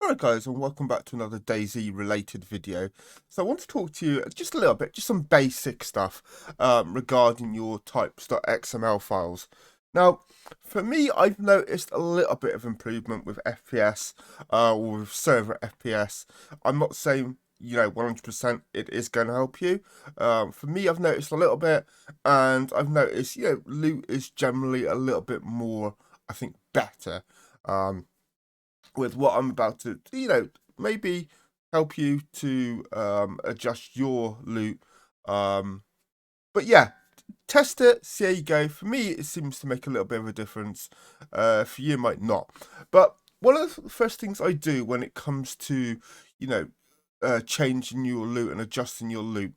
Alright guys, and welcome back to another Dayz related video. So I want to talk to you just a little bit, just some basic stuff regarding your types.xml files. Now, for me, I've noticed a little bit of improvement with FPS or with server FPS. I'm not saying, 100% it is going to help you. For me, I've noticed a little bit, and I've noticed, loot is generally a little bit more, I think, better. With what I'm about to, maybe help you to adjust your loot. But yeah, test it, see how you go. For me, it seems to make a little bit of a difference. For you, it might not. But one of the first things I do when it comes to, changing your loot and adjusting your loot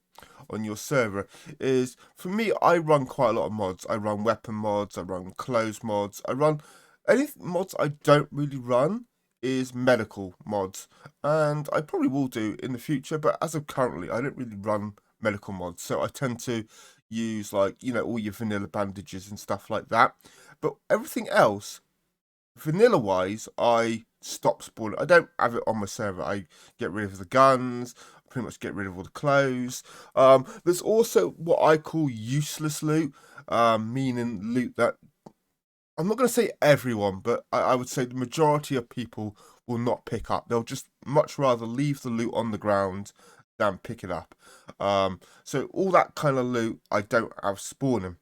on your server is, for me, I run quite a lot of mods. I run weapon mods, I run clothes mods, I run any mods I don't really run is medical mods, and I probably will do in the future, but as of currently I don't really run medical mods, so I tend to use like all your vanilla bandages and stuff like that. But everything else vanilla wise, I stop spawning. I don't have it on my server. I get rid of the guns, pretty much get rid of all the clothes. There's also what I call useless loot, meaning loot that I'm not going to say everyone, but I would say the majority of people will not pick up. They'll just much rather leave the loot on the ground than pick it up. So all that kind of loot I don't have spawning.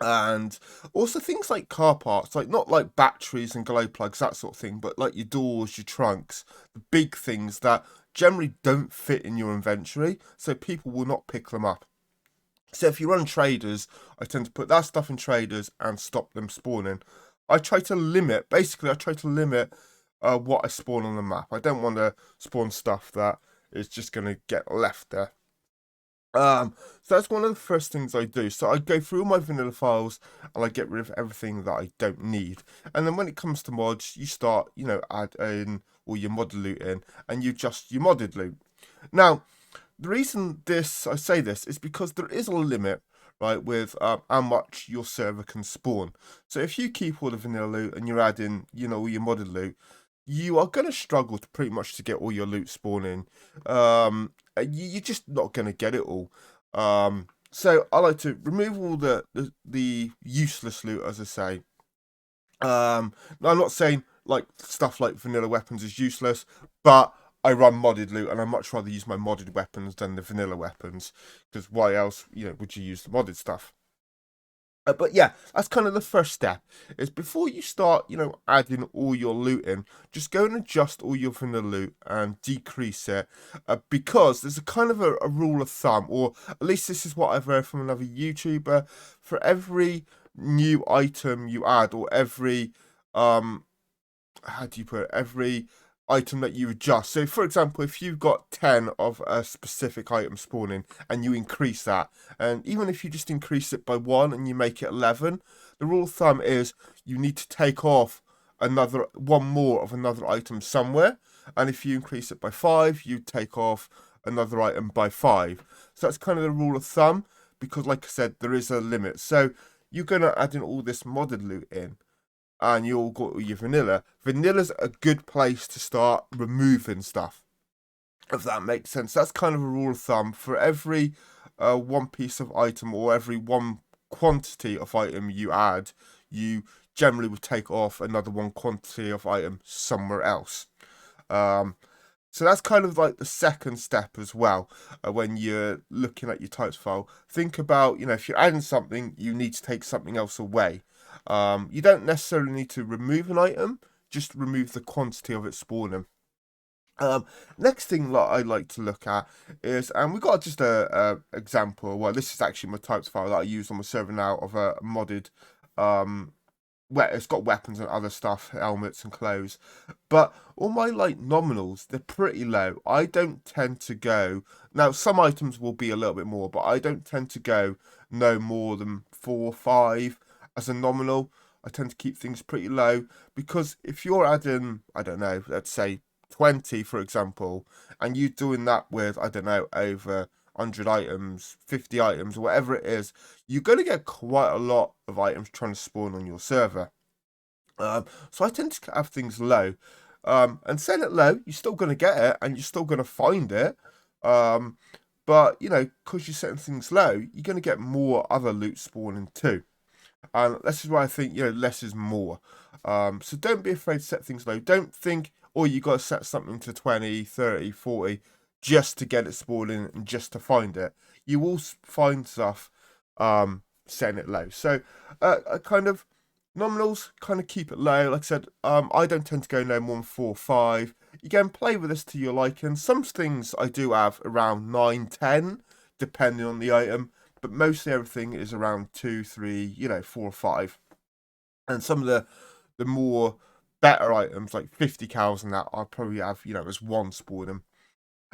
And also things like car parts, like not like batteries and glow plugs, that sort of thing, but like your doors, your trunks, the big things that generally don't fit in your inventory, so people will not pick them up. So if you run traders, I tend to put that stuff in traders and stop them spawning. I try to limit what I spawn on the map. I don't want to spawn stuff that is just going to get left there. So that's one of the first things I do. So I go through all my vanilla files and I get rid of everything that I don't need. And then when it comes to mods, you start, add in all your modded loot in, and you adjust your modded loot. Now, the reason I say this is because there is a limit, right, with how much your server can spawn. So if you keep all the vanilla loot and you're adding, all your modded loot, you are going to struggle to pretty much to get all your loot spawning. You're just not going to get it all. So I like to remove all the useless loot, as I say. Now I'm not saying like stuff like vanilla weapons is useless, but I run modded loot, and I much rather use my modded weapons than the vanilla weapons, because why else, would you use the modded stuff? But yeah, that's kind of the first step. Is before you start, adding all your loot in, just go and adjust all your vanilla loot and decrease it, because there's a kind of a rule of thumb, or at least this is what I've heard from another YouTuber. For every new item you add, or every how do you put it? Every item that you adjust. So, for example, if you've got 10 of a specific item spawning and you increase that, and even if you just increase it by 1 and you make it 11, the rule of thumb is you need to take off another one more of another item somewhere. And if you increase it by 5, you take off another item by 5. So that's kind of the rule of thumb, because, like I said, there is a limit. So you're going to add in all this modded loot in, and you all got your vanilla. Vanilla's a good place to start removing stuff, if that makes sense. That's kind of a rule of thumb. For every one piece of item, or every one quantity of item you add, you generally would take off another one quantity of item somewhere else. So that's kind of like the second step as well. When you're looking at your types file, think about, if you're adding something, you need to take something else away. You don't necessarily need to remove an item, just remove the quantity of it spawning. Next thing that I like to look at is, and we've got just a example. Well, this is actually my types file that I use on my server now, of a modded, it's got weapons and other stuff, helmets and clothes. But all my like nominals, they're pretty low. I don't tend to go, now some items will be a little bit more, but I don't tend to go no more than 4 or 5 as a nominal. I tend to keep things pretty low, because if you're adding, I don't know, let's say 20, for example, and you're doing that with, I don't know, over 100 items, 50 items, or whatever it is, you're going to get quite a lot of items trying to spawn on your server. So I tend to have things low. and set it low, you're still going to get it and you're still going to find it. But, you know, because you're setting things low, you're going to get more other loot spawning too. And this is why I think, you know, less is more. So don't be afraid to set things low. Don't think, oh, you got to set something to 20, 30, 40 just to get it spawning and just to find it. You will find stuff setting it low. So kind of nominals, kind of keep it low. Like I said, I don't tend to go no more than 4 or 5. You can play with this to your liking. Some things I do have around 9, 10, depending on the item. But mostly everything is around 2, 3, you know, 4 or 5. And some of the more better items, like 50 cows and that, I'll probably have, you know, as 1 spawning.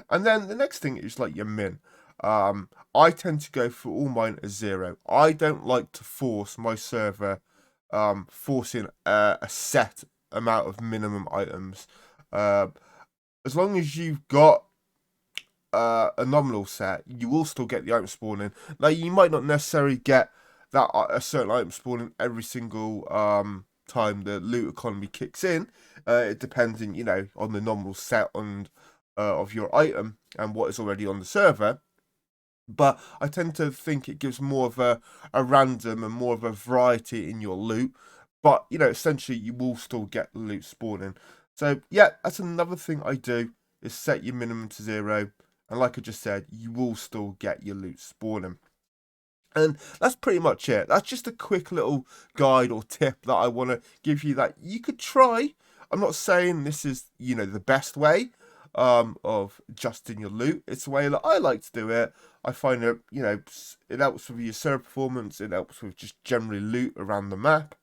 And then the next thing is like your min. I tend to go for all mine as 0. I don't like to force my server forcing a set amount of minimum items. As long as you've got a nominal set, you will still get the item spawning. Now, you might not necessarily get that a certain item spawning every single time the loot economy kicks in. It depends, you know, on the nominal set and of your item and what is already on the server. But I tend to think it gives more of a random and more of a variety in your loot. But, you know, essentially you will still get the loot spawning. So, yeah, that's another thing I do, is set your minimum to 0. And like I just said, you will still get your loot spawning. And that's pretty much it. That's just a quick little guide or tip that I want to give you that you could try. I'm not saying this is, you know, the best way of adjusting your loot. It's the way that I like to do it. I find it, you know, it helps with your server performance. It helps with just generally loot around the map.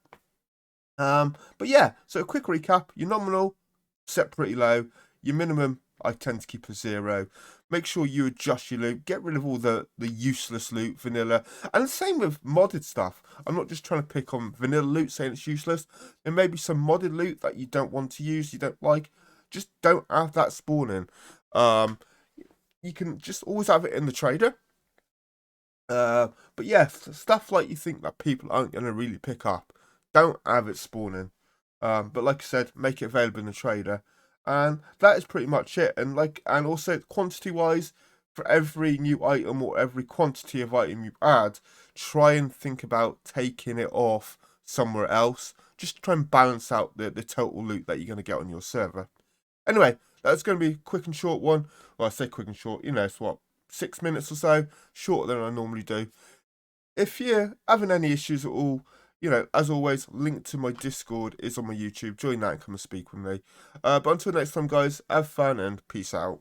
But yeah, so a quick recap. Your nominal, set pretty low. Your minimum, I tend to keep a 0. Make sure you adjust your loot. Get rid of all the useless loot, vanilla. And the same with modded stuff. I'm not just trying to pick on vanilla loot, saying it's useless. There may be some modded loot that you don't want to use, you don't like. Just don't have that spawning. You can just always have it in the trader. But yeah, stuff like you think that people aren't going to really pick up, don't have it spawning. But like I said, make it available in the trader. And that is pretty much it. And also quantity wise, for every new item or every quantity of item you add, try and think about taking it off somewhere else. Just try and balance out the total loot that you're going to get on your server. Anyway, that's going to be a quick and short one. Well, I say quick and short, you know, it's what, 6 minutes or so, shorter than I normally do. If you're having any issues at all, you know, as always, link to my Discord is on my YouTube. Join that and come and speak with me. But until next time, guys, have fun and peace out.